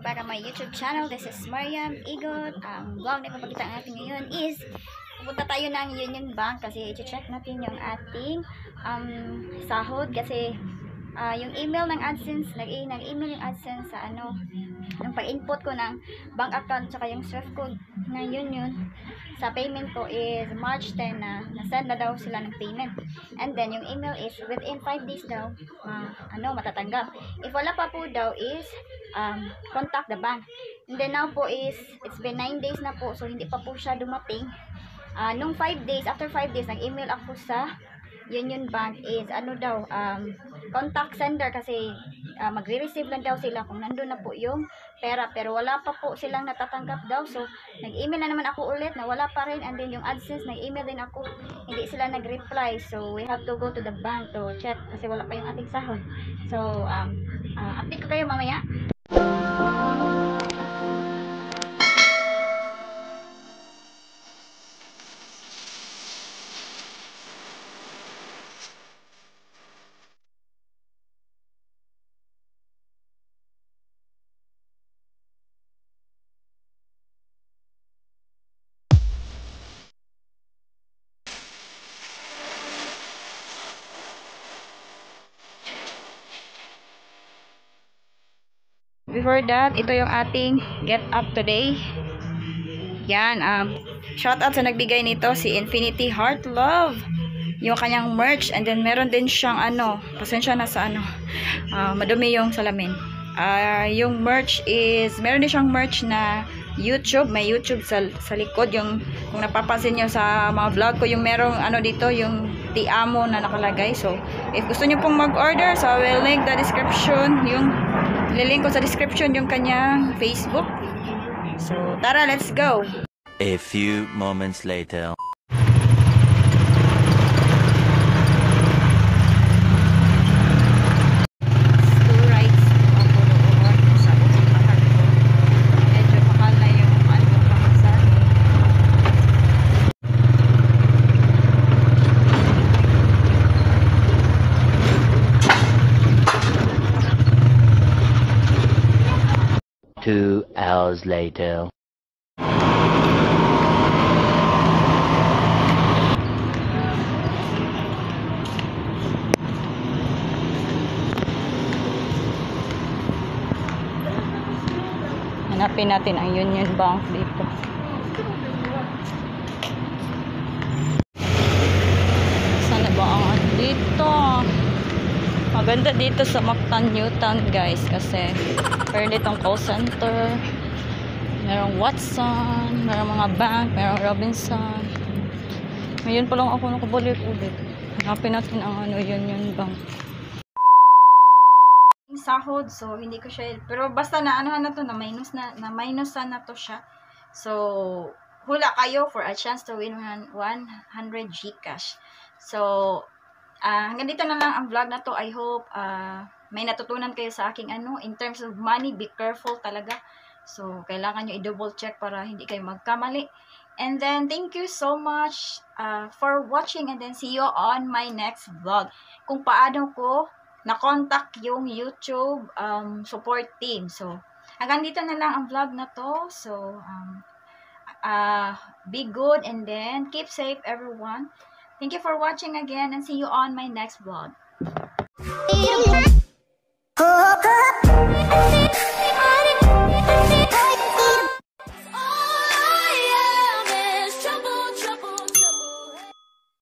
back on my YouTube channel. This is Mariam Igot. Ang vlog na ipapakita natin ngayon is pupunta tayo ng Union Bank kasi i-check natin yung ating sahod kasi yung email ng AdSense, nag-email yung AdSense sa yung pag-input ko ng bank account tsaka yung SWIFT code ng Union sa payment ko is March 10 na send na daw sila ng payment, and then yung email is within 5 days daw matatanggap. If wala pa po daw is contact the bank, and then now po is it's been 9 days na po, so hindi pa po siya dumating. Nung 5 days, after 5 days nag-email ako sa Union Bank is contact sender kasi magre-receive lang daw sila kung nandun na po yung pera, pero wala pa po silang natatanggap daw. So nag-email na naman ako ulit na wala pa rin, and then yung AdSense nag-email din ako, hindi sila nag-reply. So we have to go to the bank to check kasi wala pa yung ating sahod. So update ko kayo mamaya. Before that, ito yung ating get up today. Yan, shout out sa nagbigay nito, si Infinity Heart Love. Yung kanyang merch, and then meron din siyang pasensya na sa madumi yung salamin. Yung merch is, meron din siyang merch na YouTube, may YouTube sa likod. Yung kung napapansin nyo sa mga vlog ko, yung merong dito, yung Ti Amo na nakalagay. So, if gusto nyo pong mag-order, so I will link the description, lilink ko sa description yung kanyang Facebook. So, tara, let's go! A few moments later. Two hours later. Hanapin natin ang Union Bank dito. Sana ba ang dito? Maganda dito sa Mactan Newtown, guys, kasi meron ditong call center, merong Watson, merong mga bank, merong Robinson. Ngayon pa lang ako nakabalik-ulit. Hanapin natin ang Union Bank. Sahod, so hindi ko siya, pero basta na minus na to siya. So hula kayo for a chance to win 100 Gcash. So hanggang dito na lang ang vlog na to. I hope may natutunan kayo sa aking in terms of money. Be careful talaga. So kailangan nyo i-double check para hindi kayo magkamali. And then thank you so much for watching, and then see you on my next vlog kung paano ko na-contact yung YouTube support team. So hanggang dito na lang ang vlog na to. So be good, and then keep safe, everyone. Thank you for watching again, and see you on my next vlog.